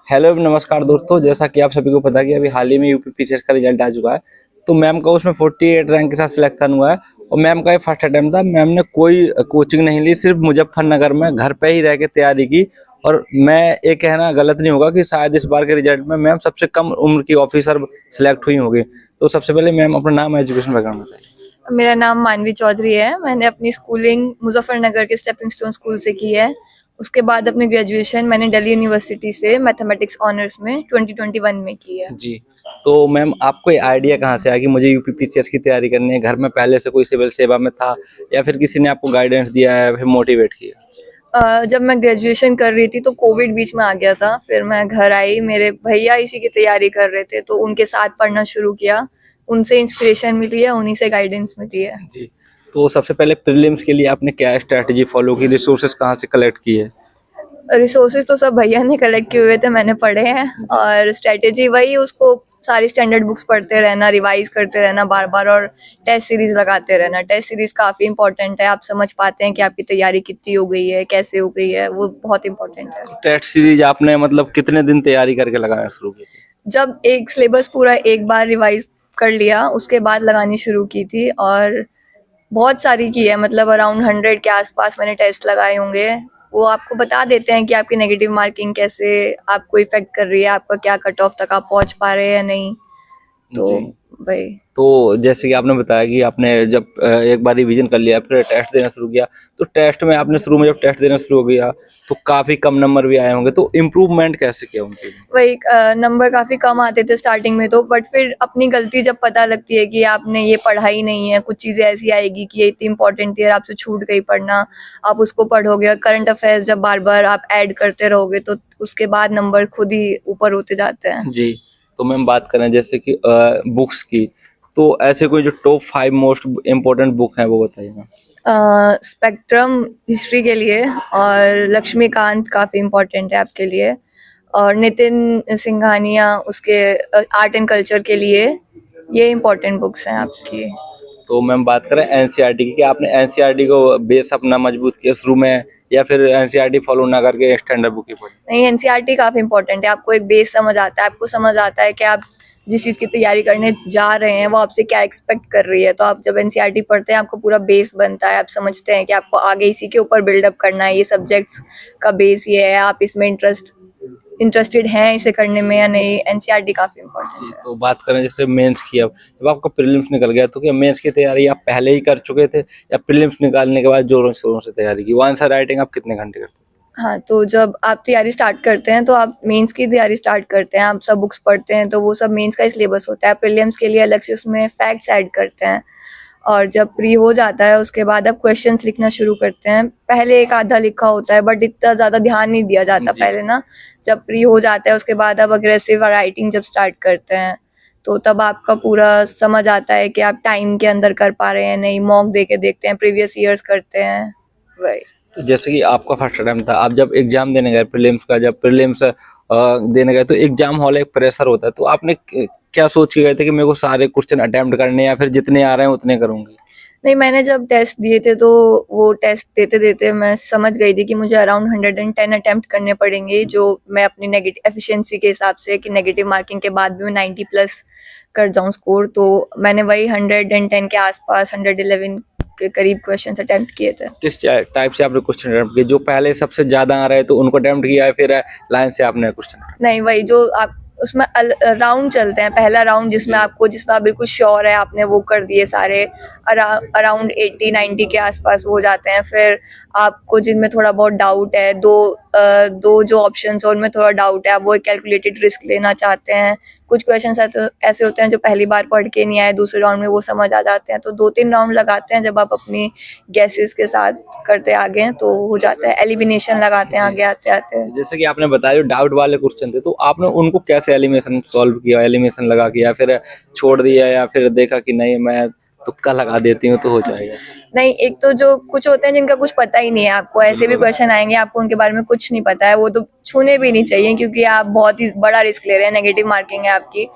Hello नमस्कार दोस्तों, जैसा कि आप सभी को पता है कि अभी हाल ही में यूपीपीसीएस का रिजल्ट आ चुका है। तो मैम का उसमें 48 रैंक के साथ सिलेक्शन हुआ है और मैम का ये फर्स्ट अटेम्प्ट था। मैम ने कोई कोचिंग नहीं ली, सिर्फ मुजफ्फरनगर में घर पे ही रह के तैयारी की। और मैं ये कहना गलत नहीं होगा कि शायद इस बार के रिजल्ट में मैम सबसे कम उम्र की ऑफिसर सिलेक्ट हुई होगी। तो सबसे पहले मैम अपना नाम, एजुकेशन बैकग्राउंड बताइए। मेरा नाम मानवी चौधरी है। मैंने अपनी स्कूलिंग मुजफ्फरनगर के स्टेपिंग स्टोन स्कूल से की है। उसके बाद अपनी ग्रेजुएशन मैंने दिल्ली यूनिवर्सिटी से मैथमेटिक्स ऑनर्स में 2021 में की है। जी, तो मैम आपको ये आइडिया कहाँ से आया कि मुझे यूपीपीसीएस की तैयारी करनी है? घर में पहले से कोई सिविल सेवा में था या फिर किसी ने आपको गाइडेंस दिया है, फिर मोटिवेट किया? जब मैं ग्रेजुएशन कर रही थी तो कोविड बीच में आ गया था। फिर मैं घर आई, मेरे भैया इसी की तैयारी कर रहे थे तो उनके साथ पढ़ना शुरू किया। उनसे इंस्पिरेशन मिली है, उन्हीं से गाइडेंस मिली है। जी, तो सबसे पहले प्रीलिम्स के लिए आपने क्या स्ट्रैटेजी फॉलो की? रिसोर्सेज कहाँ से कलेक्ट किए? रिसोर्सेज तो सब भैया ने कलेक्ट किए हुए थे, मैंने पढ़े हैं। और स्ट्रेटेजी वही, उसको सारी स्टैंडर्ड बुक्स पढ़ते रहना, रिवाइज करते रहना बार बार, और टेस्ट सीरीज लगाते रहना। टेस्ट सीरीज काफ़ी इंपॉर्टेंट है, आप समझ पाते हैं कि आपकी तैयारी कितनी हो गई है, कैसे हो गई है, वो बहुत इंपॉर्टेंट है। टेस्ट सीरीज आपने मतलब कितने दिन तैयारी करके लगाना शुरू की थी? जब एक सिलेबस पूरा एक बार रिवाइज कर लिया उसके बाद लगानी शुरू की थी। और बहुत सारी की है, मतलब अराउंड 100 के आसपास मैंने टेस्ट लगाए होंगे। वो आपको बता देते हैं कि आपकी नेगेटिव मार्किंग कैसे आपको इफेक्ट कर रही है, आपका क्या कट ऑफ तक आप पहुंच पा रहे हैं या नहीं। तो जी, वही। तो जैसे कि आपने बताया कि आपने जब एक बार रिवीजन कर लिया फिर टेस्ट देना शुरू किया, तो टेस्ट में आपने शुरू में जब टेस्ट देना शुरू हो गया तो काफी कम नंबर भी आए होंगे, तो इम्प्रूवमेंट कैसे किया उनके लिए? वही नंबर काफी कम आते थे स्टार्टिंग में तो, बट फिर अपनी गलती जब पता लगती है कि आपने ये पढ़ा ही नहीं है, कुछ चीजें ऐसी आएगी कि ये इतनी इंपॉर्टेंट थी और आपसे छूट गई पढ़ना, आप उसको पढ़ोगे। करंट अफेयर्स जब बार बार आप ऐड करते रहोगे तो उसके बाद नंबर खुद ही ऊपर होते जाते हैं। जी, तो मैम बात करें जैसे कि बुक्स की, तो ऐसे कोई जो टॉप 5 मोस्ट इम्पोर्टेंट बुक है वो बताइए मैम। स्पेक्ट्रम हिस्ट्री के लिए, और लक्ष्मीकांत काफ़ी इम्पोर्टेंट है आपके लिए, और नितिन सिंघानिया उसके आर्ट एंड कल्चर के लिए। ये इम्पोर्टेंट बुक्स हैं आपकी। तो मैम बात करें एनसीईआरटी की, कि आपने एनसीईआरटी को बेस अपना मजबूत किया शुरू में या फिर एनसीईआरटी फॉलो ना करके स्टैंडर्ड बुक ही पढ़ी? नहीं, एनसीईआरटी काफ़ी इम्पोर्टेंट है। आपको एक बेस समझ आता है, आपको समझ आता है कि आप जिस चीज़ की तैयारी करने जा रहे हैं वो आपसे क्या एक्सपेक्ट कर रही है। तो आप जब एनसीईआरटी पढ़ते हैं आपको पूरा बेस बनता है, आप समझते हैं कि आपको आगे इसी के ऊपर बिल्डअप करना है, ये सब्जेक्ट्स का बेस ये है, आप इसमें इंटरेस्टेड हैं इसे करने में या नहीं। एनसीईआरटी काफ़ी जी, इम्पोर्टेंट है। तो बात करें जैसे मेंस की, अब जब आपका प्रीलिम्स निकल गया तो क्या मेंस की तैयारी आप पहले ही कर चुके थे या प्रीलिम्स निकालने के बाद जोरों शोरों से तैयारी की? वो आंसर राइटिंग आप कितने घंटे करते हाँ, तो जब आप तैयारी स्टार्ट करते हैं तो आप मेंस की तैयारी स्टार्ट करते हैं, आप सब बुक्स पढ़ते हैं तो वो सब मेंस का ही सिलेबस होता है। प्रीलिम्स के लिए अलग से उसमें फैक्ट्स ऐड करते हैं। और जब प्री हो जाता है उसके बाद आप क्वेश्चंस लिखना शुरू करते हैं। पहले एक आधा लिखा होता है बट इतना ज़्यादा ध्यान नहीं दिया जाता जी। पहले ना। जब प्री हो जाता है उसके बाद आप अग्रेसिव राइटिंग जब स्टार्ट करते हैं तो तब आपका पूरा समझ आता है कि आप टाइम के अंदर कर पा रहे हैं नहीं। मॉक दे के देखते हैं, प्रीवियस ईयर्स करते हैं, वही। तो जैसे कि आपका फर्स्ट अटेम्प्ट था, आप जब एग्जाम देने गए प्रीलिम्स का, जब प्रीलिम्स देने गए तो एग्जाम हॉल एक प्रेशर होता है, तो आपने क्या सोच के गए थे कि मेरे को सारे क्वेश्चन अटेम्प्ट करने या फिर जितने आ रहे हैं उतने करूंगी? नहीं, मैंने जब टेस्ट दिए थे तो वो टेस्ट देते देते मैं समझ गई थी कि मुझे अराउंड 110 अटेम्प्ट करने पड़ेंगे, जो मैं अपनी नेगेटिव एफिशिएंसी के हिसाब से कि नेगेटिव मार्किंग के बाद भी मैं 90 प्लस कर जाऊं स्कोर। तो मैंने वही 110 के आसपास 111 के करीब क्वेश्चन अटेम्प्ट किए थे। किस टाइप से आपने क्वेश्चन अटेम्प्ट किए? जो पहले सबसे ज्यादा आ रहे तो उनको अटेम्प्ट किया है, फिर लाइन से आपने क्वेश्चन? नहीं, वही जो आप उसमें राउंड चलते हैं, पहला राउंड जिसमें आप बिल्कुल श्योर है आपने वो कर दिए सारे, अराउंड 80-90 के आसपास वो हो जाते हैं। फिर आपको जिनमें थोड़ा बहुत डाउट है, दो जो ऑप्शंस है उनमें थोड़ा डाउट है, आप वो कैलकुलेटेड रिस्क लेना चाहते हैं। कुछ क्वेश्चंस ऐसे होते हैं जो पहली बार पढ़ के नहीं आए, दूसरे राउंड में वो समझ आ जाते हैं। तो 2-3 राउंड लगाते हैं जब आप अपनी गैसेस के साथ करते आगे हैं तो हो जाता है। एलिमिनेशन लगाते हैं आगे आते आते। जैसे कि आपने बताया जो डाउट वाले क्वेश्चन थे, तो आपने उनको कैसे एलिमिनेशन सॉल्व किया? एलिमिनेशन लगा के या फिर छोड़ दिया या फिर देखा कि नहीं मैं तुक्का लगा देती हूँ तो हो जाएगा? नहीं, एक तो जो कुछ होते हैं जिनका कुछ पता ही नहीं है आपको, ऐसे भी क्वेश्चन आएंगे आपको उनके बारे में कुछ नहीं पता है, वो तो छूने भी नहीं चाहिए क्योंकि आप बहुत ही बड़ा रिस्क ले रहे हैं, नेगेटिव मार्किंग है आपकी।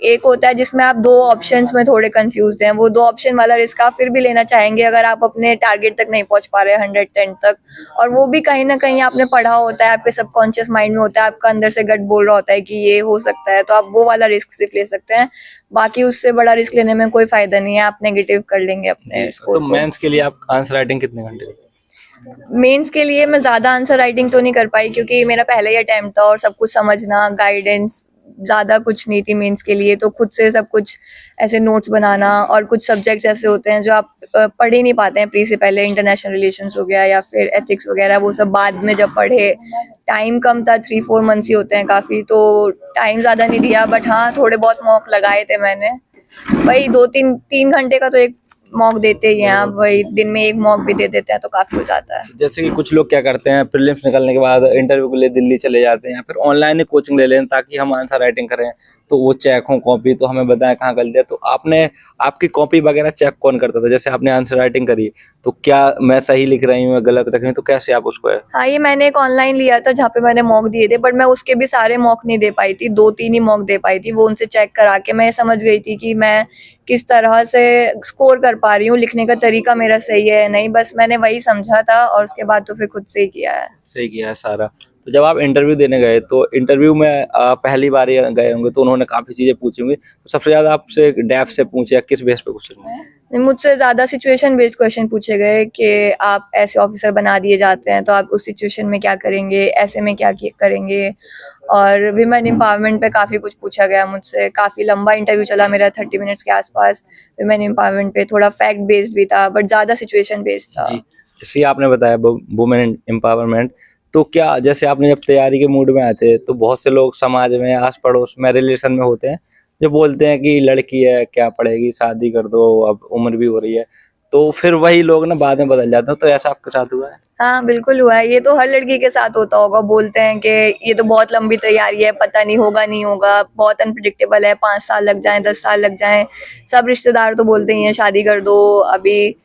एक होता है जिसमें आप 2 ऑप्शंस में थोड़े कंफ्यूज्ड हैं, वो 2 ऑप्शन वाला रिस्क आप फिर भी लेना चाहेंगे अगर आप अपने टारगेट तक नहीं पहुंच पा रहे हैं 110 तक, और वो भी कहीं ना कहीं आपने पढ़ा होता है, आपके सबकॉन्शियस माइंड में होता है, आपका अंदर से गट बोल रहा होता है कि ये हो सकता है, तो आप वो वाला रिस्क सिर्फ ले सकते हैं। बाकी उससे बड़ा रिस्क लेने में कोई फायदा नहीं है, आप नेगेटिव कर लेंगे अपने तो स्कोर को। मेंस के लिए आप आंसर राइटिंग कितने घंटे करते हैं? मेंस के लिए मैं ज़्यादा आंसर राइटिंग तो नहीं कर पाई क्योंकि मेरा पहला ही अटेम्प्ट था और सब कुछ समझना, गाइडेंस ज़्यादा कुछ नहीं थी मेंस के लिए, तो खुद से सब कुछ ऐसे नोट्स बनाना, और कुछ सब्जेक्ट्स ऐसे होते हैं जो आप पढ़ ही नहीं पाते हैं प्री से पहले, इंटरनेशनल रिलेशंस हो गया या फिर एथिक्स वगैरह, वो सब बाद में जब पढ़े। टाइम कम था, 3-4 मंथ्स ही होते हैं काफ़ी, तो टाइम ज़्यादा नहीं दिया, बट हाँ थोड़े बहुत मॉक लगाए थे मैंने। वही 2-3 घंटे का तो एक मॉक देते ही हैं आप, वही दिन में एक मॉक भी दे देते हैं तो काफी हो जाता है। जैसे कि कुछ लोग क्या करते हैं, प्रीलिम्स निकलने के बाद इंटरव्यू के लिए दिल्ली चले जाते हैं या फिर ऑनलाइन ही कोचिंग ले लें ताकि हम आंसर राइटिंग करें, तो वो चेक हो कॉपी तो हमें बताएं कहाँ गलती है। तो आपने आपकी कॉपी वगैरह चेक कौन करता था? जैसे आपने आंसर राइटिंग करी तो क्या मैं सही लिख रही हूँ या गलत रख रही हूँ, तो कैसे आप उसको है? हाँ, ये मैंने एक ऑनलाइन लिया था जहाँ पे मैंने मॉक दिए थे, बट मैं उसके भी सारे मॉक नहीं दे पाई थी, 2-3 ही मॉक दे पाई थी। वो उनसे चेक करा के मैं समझ गई थी कि मैं किस तरह से स्कोर कर पा रही हूँ, लिखने का तरीका मेरा सही है नहीं, बस मैंने वही समझा था और उसके बाद तो फिर खुद से ही किया है। सही किया है सारा। तो जब आप इंटरव्यू देने गए तो इंटरव्यू में पहली बार ही गए होंगे तो उन्होंने काफ़ी चीज़ें पूछी होंगी, तो सबसे ज़्यादा आपसे डेप्थ से पूछे या किस बेस पे क्वेश्चन? मुझसे ज़्यादा सिचुएशन बेस्ड क्वेश्चन पूछे गए कि आप ऐसे ऑफिसर बना दिए जाते हैं तो आप उस सिचुएशन में क्या करेंगे, ऐसे में क्या करेंगे, और विमेन एम्पावरमेंट पे काफ़ी कुछ पूछा गया मुझसे। काफ़ी लंबा इंटरव्यू चला मेरा, 30 मिनट्स के आसपास। विमेन एम्पावरमेंट पे थोड़ा फैक्ट बेस्ड भी था, बट ज़्यादा सिचुएशन बेस्ड था। जी, जैसे आपने बताया वुमेन एम्पावरमेंट, तो क्या जैसे आपने जब तैयारी के मूड में आए थे तो बहुत से लोग समाज में, आस पड़ोस में, रिलेशन में होते हैं जो बोलते हैं कि लड़की है क्या पढ़ेगी, शादी कर दो, अब उम्र भी हो रही है, तो फिर वही लोग ना बाद में बदल जाते हैं। तो ऐसा आपके साथ हुआ है? हाँ बिल्कुल हुआ है, ये तो हर लड़की के साथ होता होगा। बोलते हैं कि ये तो बहुत लंबी तैयारी है, पता नहीं होगा नहीं होगा, बहुत अनप्रिडिक्टेबल है, 5 साल लग जाएं, 10 साल लग जाएं। सब रिश्तेदार तो बोलते ही हैं शादी कर दो, अभी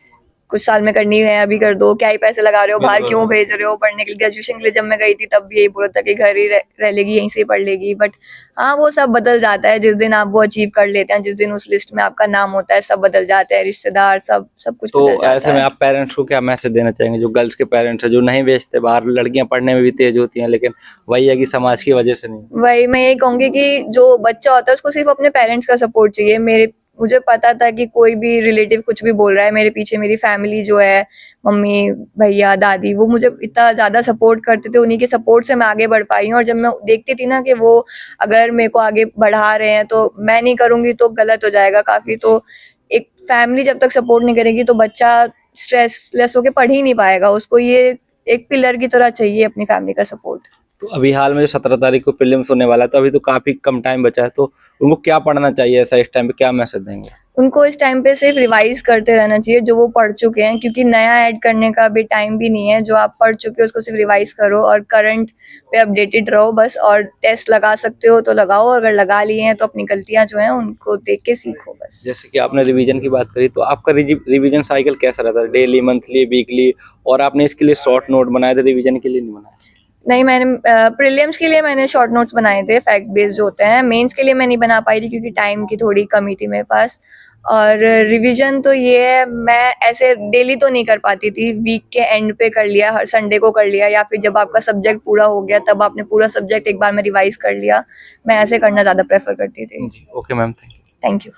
कुछ साल में करनी है, अभी कर दो, क्या ही पैसे लगा रहे हो, बाहर क्यों भेज रहे हो पढ़ने के लिए। ग्रेजुएशन के लिए जब मैं गई थी तब भी यही बोला था कि घर ही रह लेगी, यहीं से ही पढ़ लेगी, बट हाँ वो सब बदल जाता है जिस दिन आप वो अचीव कर लेते हैं, जिस दिन उस लिस्ट में आपका नाम होता है, सब बदल जाते हैं, रिश्तेदार सब कुछ तो बदल जाता ऐसे में है। आप पेरेंट्स को क्या मैसेज देना चाहेंगे, जो गर्ल्स के पेरेंट्स हैं जो नहीं भेजते बाहर, लड़कियां पढ़ने में भी तेज होती हैं लेकिन वही है कि समाज की वजह से नहीं? वही मैं यही कहूंगी कि जो बच्चा होता है उसको सिर्फ अपने पेरेंट्स का सपोर्ट चाहिए। मुझे पता था कि कोई भी रिलेटिव कुछ भी बोल रहा है, मेरे पीछे मेरी फैमिली जो है, मम्मी, भैया, दादी, वो मुझे इतना ज़्यादा सपोर्ट करते थे, उन्हीं के सपोर्ट से मैं आगे बढ़ पाई हूँ। और जब मैं देखती थी ना कि वो अगर मेरे को आगे बढ़ा रहे हैं तो मैं नहीं करूँगी तो गलत हो जाएगा काफ़ी, तो एक फैमिली जब तक सपोर्ट नहीं करेगी तो बच्चा स्ट्रेसलेस होकर पढ़ ही नहीं पाएगा। उसको ये एक पिलर की तरह चाहिए अपनी फैमिली का सपोर्ट। तो अभी हाल में जो 17 तारीख को प्रीलिम्स होने वाला है तो अभी तो काफी कम टाइम बचा है, तो उनको क्या पढ़ना चाहिए, ऐसा इस टाइम पे क्या मैसेज देंगे? उनको इस टाइम पे सिर्फ रिवाइज करते रहना चाहिए जो वो पढ़ चुके हैं, क्योंकि नया ऐड करने का अभी टाइम भी नहीं है। जो आप पढ़ चुके हो उसको सिर्फ रिवाइज करो और करंट पे अपडेटेड रहो बस। और टेस्ट लगा सकते हो तो लगाओ, अगर लगा लिए हैं तो अपनी गलतियां जो हैं उनको देख के सीखो बस। जैसे कि आपने रिवीजन की बात करी, तो आपका रिवीजन साइकिल कैसा रहता है, डेली, मंथली, वीकली? और आपने इसके लिए शॉर्ट नोट बनाए थे, रिवीजन के लिए नहीं बनाए? नहीं, मैंने प्रीलिम्स के लिए मैंने शॉर्ट नोट्स बनाए थे, फैक्ट बेस्ड जो होते हैं। मेंस के लिए मैं नहीं बना पाई थी क्योंकि टाइम की थोड़ी कमी थी मेरे पास। और रिवीजन तो ये है, मैं ऐसे डेली तो नहीं कर पाती थी, वीक के एंड पे कर लिया, हर संडे को कर लिया, या फिर जब आपका सब्जेक्ट पूरा हो गया तब आपने पूरा सब्जेक्ट एक बार में रिवाइज कर लिया। मैं ऐसे करना ज़्यादा प्रेफर करती थी। Okay ma'am, thank you. Thank you.